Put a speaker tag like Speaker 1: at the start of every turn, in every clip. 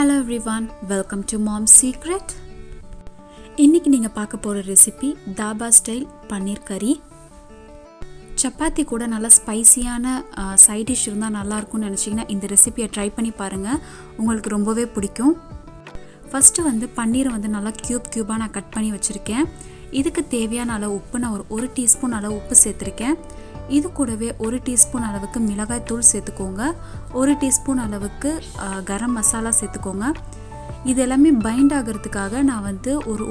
Speaker 1: Hello everyone, welcome to Mom's Secret. இன்னைக்கு நீங்க பார்க்க போற ரெசிபி தாபா ஸ்டைல் பன்னீர் கறி. சப்பாத்தி கூட நல்ல ஸ்பைசியான சைட் டிஷ் இருந்தால் நல்லா இருக்கும்னு நினச்சிங்கன்னா இந்த ரெசிபியை ட்ரை பண்ணி பாருங்கள், உங்களுக்கு ரொம்பவே பிடிக்கும். ஃபஸ்ட்டு பன்னீரை நல்லா க்யூபாக நான் கட் பண்ணி வச்சுருக்கேன். இதுக்கு தேவையான அளவு உப்பு நான் ஒரு டீஸ்பூன் அளவு உப்பு சேர்த்துருக்கேன். இது கூடவே 1 டீஸ்பூன் அளவுக்கு மிளகாய் தூள் சேர்த்துக்கோங்க, 1 டீஸ்பூன் அளவுக்கு கரம் மசாலா சேர்த்துக்கோங்க. இது எல்லாமே பைண்ட் ஆகிறதுக்காக நான்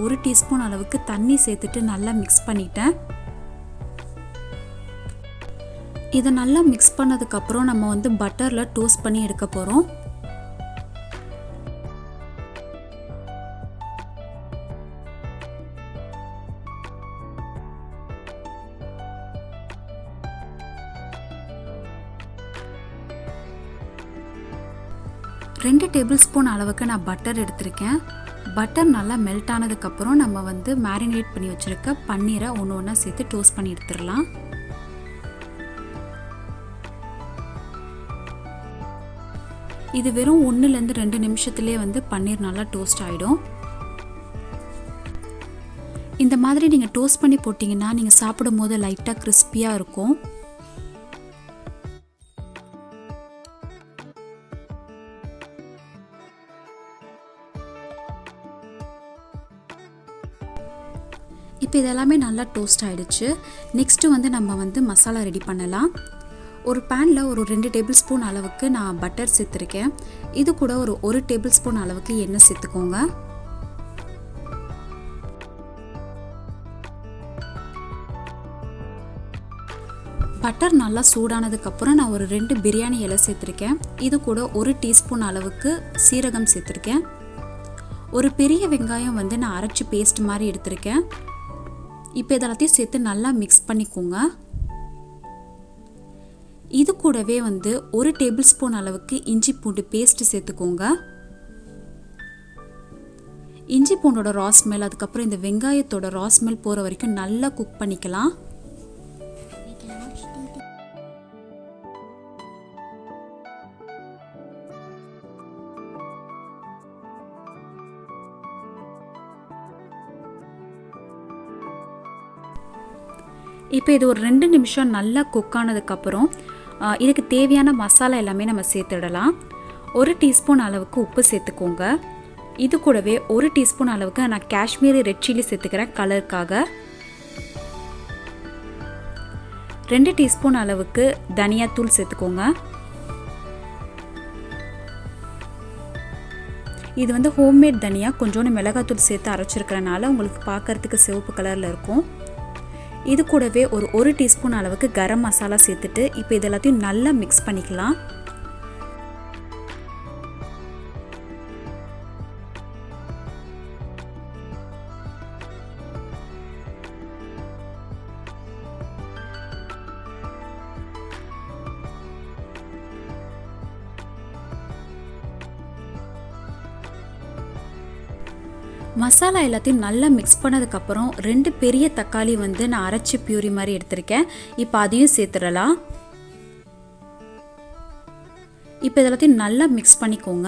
Speaker 1: ஒரு டீஸ்பூன் அளவுக்கு தண்ணி சேர்த்துட்டு நல்லா மிக்ஸ் பண்ணிட்டேன். இதை நல்லா மிக்ஸ் பண்ணதுக்கப்புறம் நம்ம பட்டரில் டோஸ்ட் பண்ணி எடுக்க போகிறோம். ரெண்டு டேபிள் ஸ்பூன் அளவுக்கு நான் பட்டர் எடுத்திருக்கேன். பட்டர் நல்லா மெல்ட் ஆனதுக்கப்புறம் நம்ம மேரினேட் பண்ணி வச்சுருக்க பன்னீரை ஒன்று ஒன்றா சேர்த்து டோஸ்ட் பண்ணி எடுத்துடலாம். இது வெறும் 1லேருந்து 2 நிமிஷத்துலேயே பன்னீர் நல்லா டோஸ்ட் ஆகிடும். இந்த மாதிரி நீங்கள் டோஸ்ட் பண்ணி போட்டிங்கன்னா நீங்கள் சாப்பிடும் போது லைட்டாக கிறிஸ்பியாக இருக்கும். இப்போ இதெல்லாமே நல்லா டோஸ்ட் ஆகிடுச்சு. நெக்ஸ்ட்டு நம்ம மசாலா ரெடி பண்ணலாம். ஒரு பேனில் ஒரு 2 டேபிள் ஸ்பூன் அளவுக்கு நான் பட்டர் சேர்த்துருக்கேன். இது கூட ஒரு டேபிள் ஸ்பூன் அளவுக்கு எண்ணெய் சேர்த்துக்கோங்க. பட்டர் நல்லா சூடானதுக்கப்புறம் நான் ஒரு 2 பிரியாணி இலை சேர்த்துருக்கேன். இது கூட 1 டீஸ்பூன் அளவுக்கு சீரகம் சேர்த்துருக்கேன். ஒரு பெரிய வெங்காயம் நான் அரைச்சி பேஸ்ட் மாதிரி எடுத்திருக்கேன். இப்போ இதெல்லாத்தையும் சேர்த்து நல்லா மிக்ஸ் பண்ணிக்கோங்க. இது கூடவே 1 டேபிள் ஸ்பூன் அளவுக்கு இஞ்சி பூண்டு பேஸ்ட் சேர்த்துக்கோங்க. இஞ்சி பூண்டோட ரா ஸ்மெல், அதுக்கப்புறம் இந்த வெங்காயத்தோட ரா ஸ்மெல் போகிற வரைக்கும் நல்லா குக் பண்ணிக்கலாம். இப்போ இது ஒரு 2 நிமிஷம் நல்லா குக் ஆனதுக்கப்புறம் இதுக்கு தேவையான மசாலா எல்லாமே நம்ம சேர்த்துடலாம். 1 டீஸ்பூன் அளவுக்கு உப்பு சேர்த்துக்கோங்க. இது கூடவே 1 டீஸ்பூன் அளவுக்கு நான் காஷ்மீரி ரெட் சில்லி சேர்த்துக்கிறேன் கலருக்காக. 2 டீஸ்பூன் அளவுக்கு தனியாத்தூள் சேர்த்துக்கோங்க. இது ஹோம்மேட் தனியா, கொஞ்சோண்டு மிளகாத்தூள் சேர்த்து அரைச்சிருக்கிறனால உங்களுக்கு பார்க்கறதுக்கு சிவப்பு கலரில் இருக்கும். இது கூடவே ஒரு டீஸ்பூன் அளவுக்கு கரம் மசாலா சேர்த்துட்டு இப்போ இது எல்லாத்தையும் நல்லா மிக்ஸ் பண்ணிக்கலாம். மசாலா எல்லாத்தையும் நல்லா மிக்ஸ் பண்ணதுக்கப்புறம் 2 பெரிய தக்காளி நான் அரைச்சி பியூரி மாதிரி எடுத்திருக்கேன். இப்போ அதையும் சேர்த்துடலாம். இப்போ இதெல்லாத்தையும் நல்லா மிக்ஸ் பண்ணிக்கோங்க.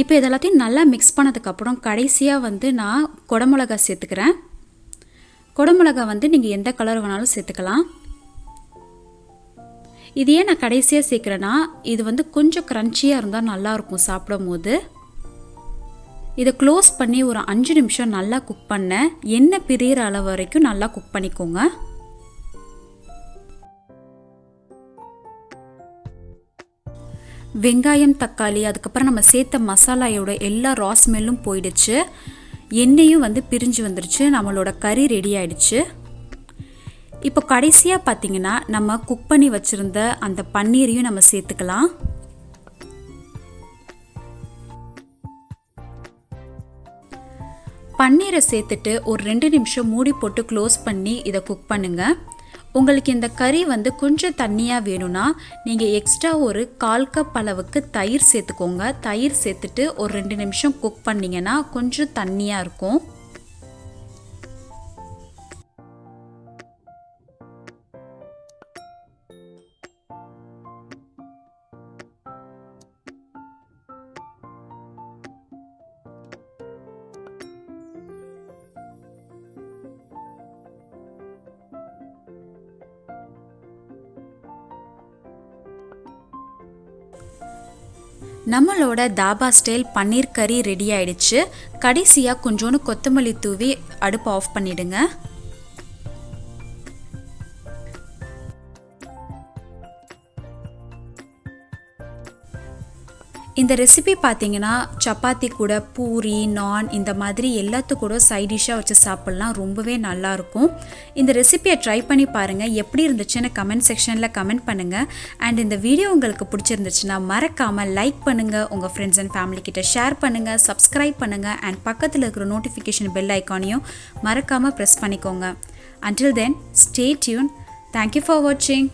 Speaker 1: இப்போ இதெல்லாத்தையும் நல்லா மிக்ஸ் பண்ணதுக்கப்புறம் கடைசியாக நான் குடமிளகா சேர்த்துக்கிறேன். குடமிளகா நீங்கள் எந்த கலர் வேணாலும் சேர்த்துக்கலாம். இது ஏன் நான் கடைசியாக சேர்க்குறேன்னா இது கொஞ்சம் க்ரன்ச்சியாக இருந்தால் நல்லாயிருக்கும் சாப்பிடும் போது. இதை க்ளோஸ் பண்ணி ஒரு 5 நிமிஷம் நல்லா குக் பண்ணேன். எண்ணெய் பிரியிற அளவு வரைக்கும் நல்லா குக் பண்ணிக்கோங்க. வெங்காயம், தக்காளி, அதுக்கப்புறம் நம்ம சேர்த்த மசாலாயோட எல்லா ரா ஸ்மெல்லும் போயிடுச்சு. எண்ணெயும் பிரிஞ்சு வந்துருச்சு. நம்மளோட கறி ரெடி ஆயிடுச்சு. இப்போ கடைசியாக பார்த்தீங்கன்னா நம்ம குக் பண்ணி வச்சுருந்த அந்த பன்னீரையும் நம்ம சேர்த்துக்கலாம். பன்னீரை சேர்த்துட்டு ஒரு 2 நிமிஷம் மூடி போட்டு க்ளோஸ் பண்ணி இதை குக் பண்ணுங்கள். உங்களுக்கு இந்த கறி கொஞ்சம் தண்ணியாக வேணும்னா நீங்கள் எக்ஸ்ட்ரா ஒரு 1/4 கப் அளவுக்கு தயிர் சேர்த்துக்கோங்க. தயிர் சேர்த்துட்டு ஒரு 2 நிமிஷம் குக் பண்ணிங்கன்னா கொஞ்சம் தண்ணியாக இருக்கும். நம்மளோட தாபா ஸ்டைல் பன்னீர் கறி ரெடி ஆயிடுச்சு. கடைசியாக கொஞ்சோண்டு கொத்தமல்லி தூவி அடுப்பு ஆஃப் பண்ணிடுங்க. இந்த ரெசிபி பார்த்தீங்கன்னா சப்பாத்தி கூட, பூரி, நான் இந்த மாதிரி எல்லாத்து கூட சைட் டிஷ்ஷாக வச்சு சாப்பிட்லாம். ரொம்பவே நல்லாயிருக்கும். இந்த ரெசிபியை ட்ரை பண்ணி பாருங்கள். எப்படி இருந்துச்சுன்னு கமெண்ட் செக்ஷனில் கமெண்ட் பண்ணுங்கள். அண்ட் இந்த வீடியோ உங்களுக்கு பிடிச்சிருந்துச்சுன்னா மறக்காமல் லைக் பண்ணுங்கள், உங்கள் ஃப்ரெண்ட்ஸ் அண்ட் ஃபேமிலி கிட்ட ஷேர் பண்ணுங்கள், சப்ஸ்கிரைப் பண்ணுங்கள். அண்ட் பக்கத்தில் இருக்கிற நோட்டிஃபிகேஷன் பெல் ஐக்கானையும் மறக்காமல் ப்ரெஸ் பண்ணிக்கோங்க. Until then, stay tuned. Thank you for watching.